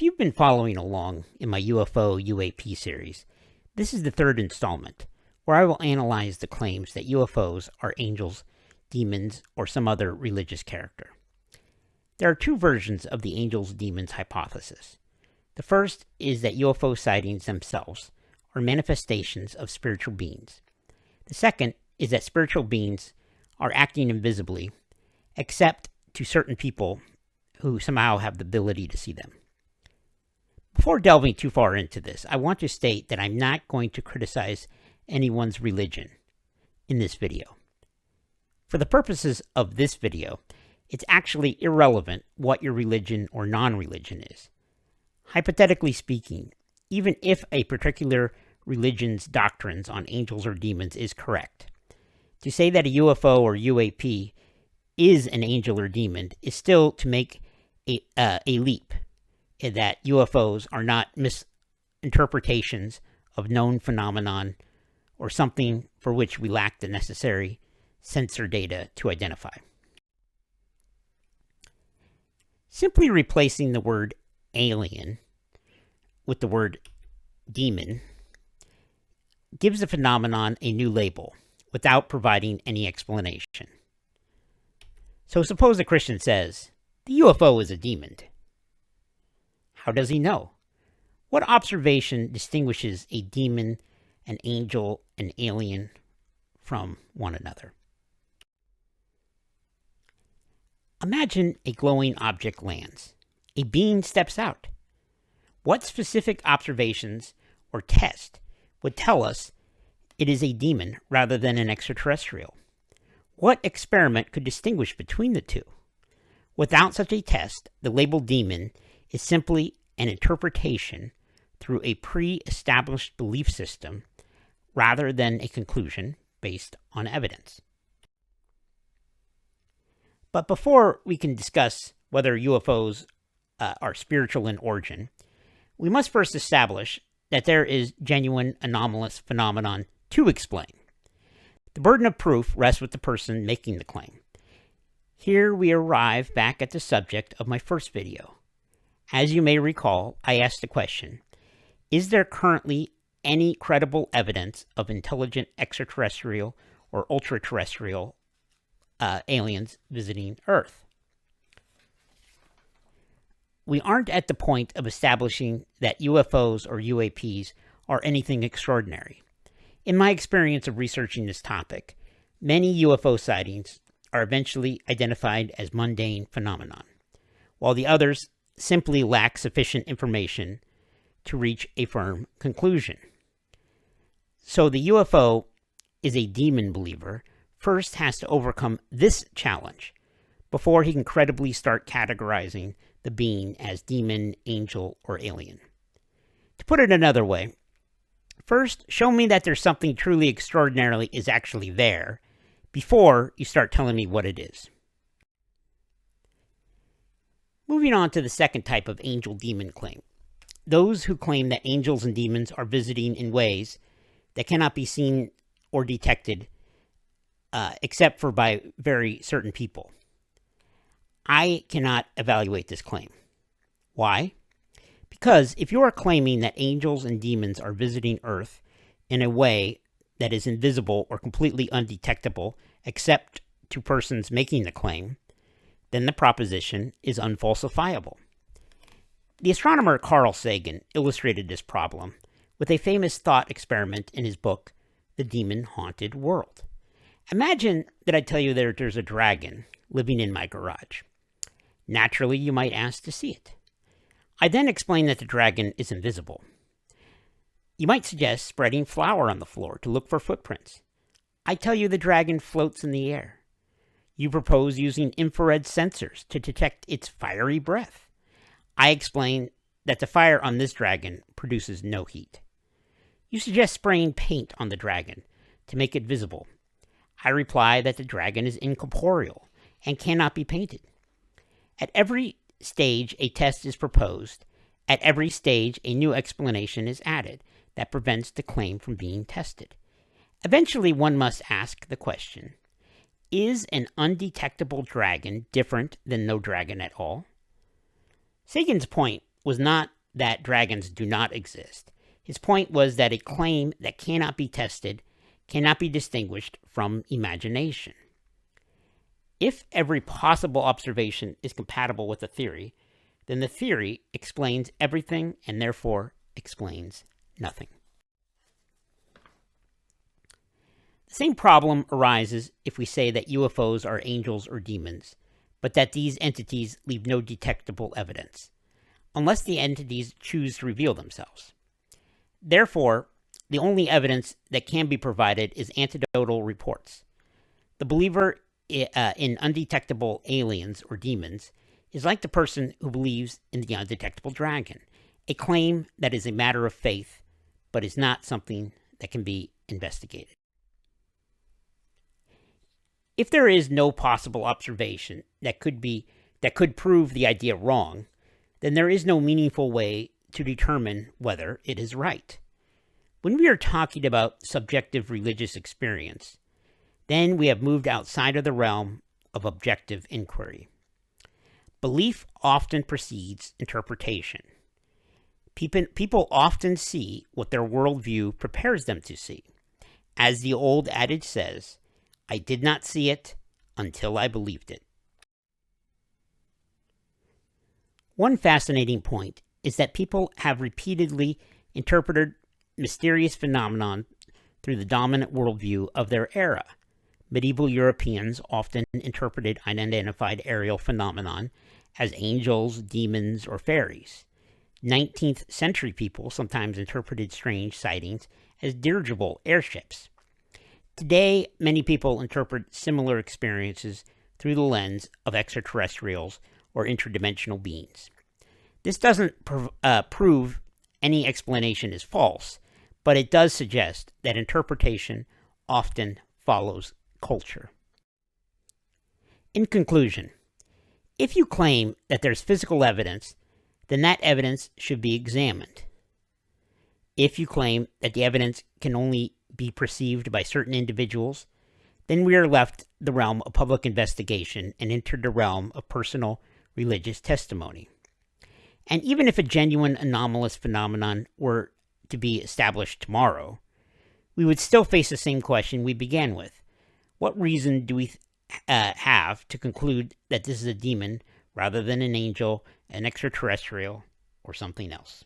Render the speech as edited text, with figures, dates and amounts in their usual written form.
you've been following along in my UFO UAP series, this is the third installment, where I will analyze the claims that UFOs are angels, demons, or some other religious character. There are two versions of the angels-demons hypothesis. The first is that UFO sightings themselves are manifestations of spiritual beings. The second is that spiritual beings are acting invisibly, except to certain people who somehow have the ability to see them. Before delving too far into this, I want to state that I'm not going to criticize anyone's religion in this video. For the purposes of this video, it's actually irrelevant what your religion or non-religion is. Hypothetically speaking, even if a particular religion's doctrines on angels or demons is correct, to say that a UFO or UAP is an angel or demon is still to make a leap, that UFOs are not misinterpretations of known phenomenon or something for which we lack the necessary sensor data to identify. Simply replacing the word alien with the word demon gives the phenomenon a new label without providing any explanation. So suppose a Christian says, the UFO is a demon. How does he know? What observation distinguishes a demon, an angel, an alien from one another? Imagine a glowing object lands. A being steps out. What specific observations or test would tell us it is a demon rather than an extraterrestrial? What experiment could distinguish between the two? Without such a test, the label demon is simply an interpretation through a pre-established belief system rather than a conclusion based on evidence. But before we can discuss whether UFOs are spiritual in origin, we must first establish that there is genuine anomalous phenomenon to explain. The burden of proof rests with the person making the claim. Here we arrive back at the subject of my first video. As you may recall, I asked the question, is there currently any credible evidence of intelligent extraterrestrial or ultra-terrestrial aliens visiting Earth? We aren't at the point of establishing that UFOs or UAPs are anything extraordinary. In my experience of researching this topic, many UFO sightings are eventually identified as mundane phenomenon, while the others simply lack sufficient information to reach a firm conclusion. So the UFO is a demon believer first has to overcome this challenge before he can credibly start categorizing the being as demon, angel, or alien. To put it another way, first show me that there's something truly extraordinary is actually there before you start telling me what it is. Moving on to the second type of angel-demon claim. Those who claim that angels and demons are visiting in ways that cannot be seen or detected except for by very certain people. I cannot evaluate this claim. Why? Because if you are claiming that angels and demons are visiting Earth in a way that is invisible or completely undetectable except to persons making the claim, then the proposition is unfalsifiable. The astronomer Carl Sagan illustrated this problem with a famous thought experiment in his book, The Demon-Haunted World. Imagine that I tell you that there's a dragon living in my garage. Naturally, you might ask to see it. I then explain that the dragon is invisible. You might suggest spreading flour on the floor to look for footprints. I tell you the dragon floats in the air. You propose using infrared sensors to detect its fiery breath. I explain that the fire on this dragon produces no heat. You suggest spraying paint on the dragon to make it visible. I reply that the dragon is incorporeal and cannot be painted. At every stage, a test is proposed. At every stage, a new explanation is added that prevents the claim from being tested. Eventually, one must ask the question, is an undetectable dragon different than no dragon at all? Sagan's point was not that dragons do not exist. His point was that a claim that cannot be tested cannot be distinguished from imagination. If every possible observation is compatible with a theory, then the theory explains everything and therefore explains nothing. The same problem arises if we say that UFOs are angels or demons, but that these entities leave no detectable evidence, unless the entities choose to reveal themselves. Therefore, the only evidence that can be provided is anecdotal reports. The believer in undetectable aliens or demons is like the person who believes in the undetectable dragon, a claim that is a matter of faith, but is not something that can be investigated. If there is no possible observation that could prove the idea wrong, then there is no meaningful way to determine whether it is right. When we are talking about subjective religious experience, then we have moved outside of the realm of objective inquiry. Belief often precedes interpretation. People often see what their worldview prepares them to see. As the old adage says, I did not see it until I believed it. One fascinating point is that people have repeatedly interpreted mysterious phenomenon through the dominant worldview of their era. Medieval Europeans often interpreted unidentified aerial phenomenon as angels, demons, or fairies. 19th century people sometimes interpreted strange sightings as dirigible airships. Today, many people interpret similar experiences through the lens of extraterrestrials or interdimensional beings. This doesn't prove any explanation is false, but it does suggest that interpretation often follows culture. In conclusion, if you claim that there's physical evidence, then that evidence should be examined. If you claim that the evidence can only be perceived by certain individuals, then we are left the realm of public investigation and enter the realm of personal religious testimony. And even if a genuine anomalous phenomenon were to be established tomorrow, we would still face the same question we began with. What reason do we have to conclude that this is a demon rather than an angel, an extraterrestrial, or something else?